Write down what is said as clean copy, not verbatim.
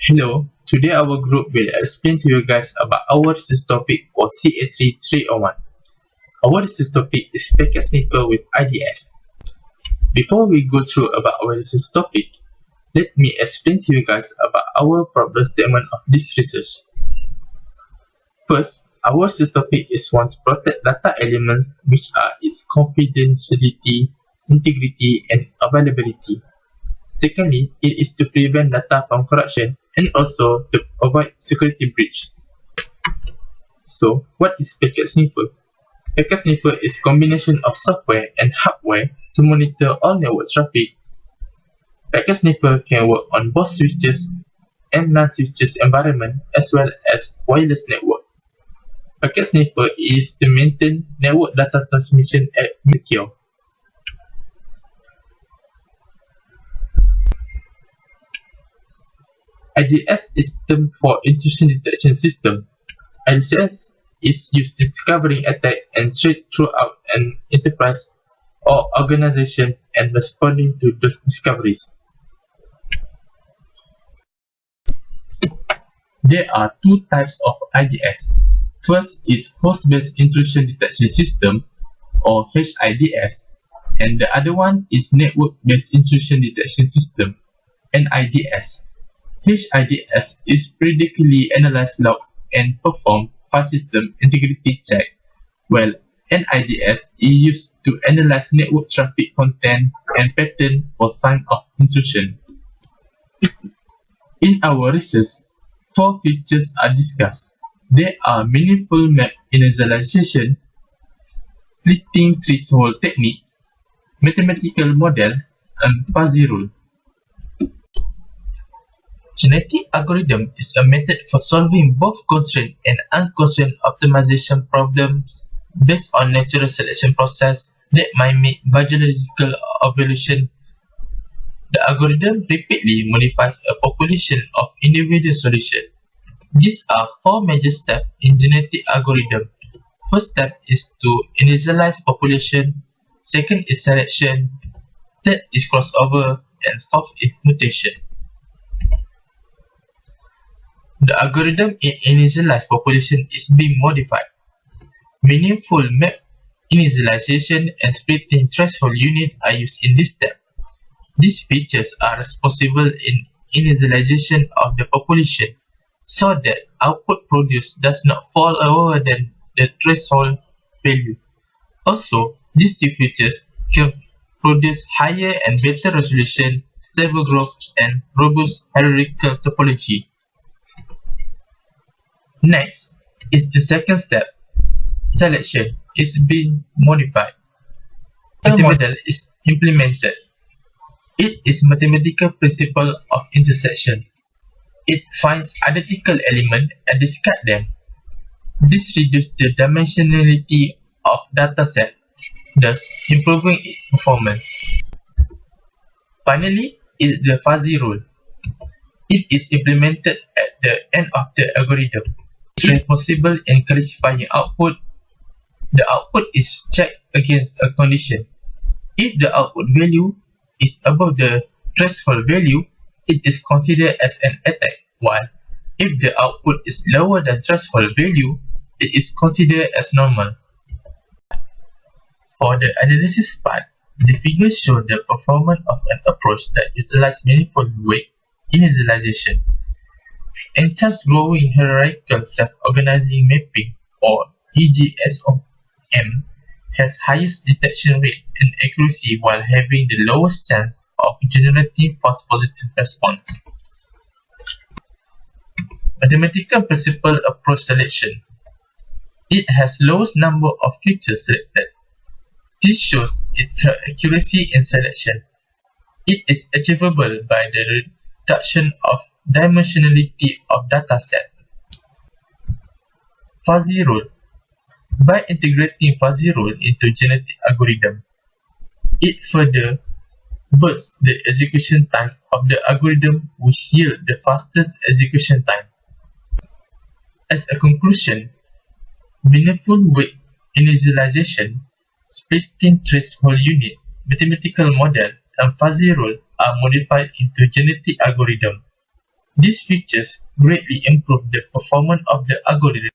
Hello, today our group will explain to you guys about our research topic for CA3301. Our research topic is packet sniffer with IDS. Before we go through about our research topic, let me explain to you guys about our problem statement of this research. First, our research topic is want to protect data elements which are its confidentiality, integrity, and availability. Secondly, it is to prevent data from corruption and also to avoid security breach. So, what is packet sniffer? Packet sniffer is combination of software and hardware to monitor all network traffic. Packet sniffer can work on both switches and non-switches environment as well as wireless network. Packet sniffer is to maintain network data transmission at secure. IDS is term for intrusion detection system. IDS is used discovering attack and threat throughout an enterprise or organization and responding to those discoveries. There are two types of IDS. First is host-based intrusion detection system or HIDS, and the other one is network-based intrusion detection system (NIDS). HIDS is periodically analyze logs and perform file system integrity check, while NIDS is used to analyze network traffic content and pattern for sign of intrusion. In our research, four features are discussed. There are meaningful map initialization, splitting threshold technique, mathematical model, and fuzzy rule. Genetic algorithm is a method for solving both constrained and unconstrained optimization problems based on natural selection process that mimic biological evolution. The algorithm repeatedly modifies a population of individual solutions. These are four major steps in genetic algorithm. First step is to initialize population, second is selection, third is crossover, and fourth is mutation. The algorithm in initialized population is being modified. Meaningful map initialization and splitting threshold unit are used in this step. These features are responsible in initialization of the population so that output produced does not fall lower than the threshold value. Also, these two features can produce higher and better resolution, stable growth, and robust hierarchical topology. Next is the second step. Selection is being modified. The model is implemented. It is mathematical principle of intersection. It finds identical elements and discards them. This reduces the dimensionality of dataset, thus improving its performance. Finally is the fuzzy rule. It is implemented at the end of the algorithm. It is responsible in classifying output. The output is checked against a condition. If the output value is above the threshold value, it is considered as an attack, while if the output is lower than threshold value, it is considered as normal. For the analysis part, the figures show the performance of an approach that utilizes meaningful weight initialization. Enhanced growing hierarchical self-organizing mapping or EGSOM has highest detection rate and accuracy while having the lowest chance of generating false positive response. Mathematical principle approach selection. It has lowest number of features selected. This shows its accuracy in selection. It is achievable by the reduction of dimensionality of dataset. Fuzzy rule. By integrating fuzzy rule into genetic algorithm, it further bursts the execution time of the algorithm, which yields the fastest execution time. As a conclusion, meaningful weight initialization, splitting threshold unit, mathematical model, and fuzzy rule are modified into genetic algorithm. These features greatly improve the performance of the algorithm.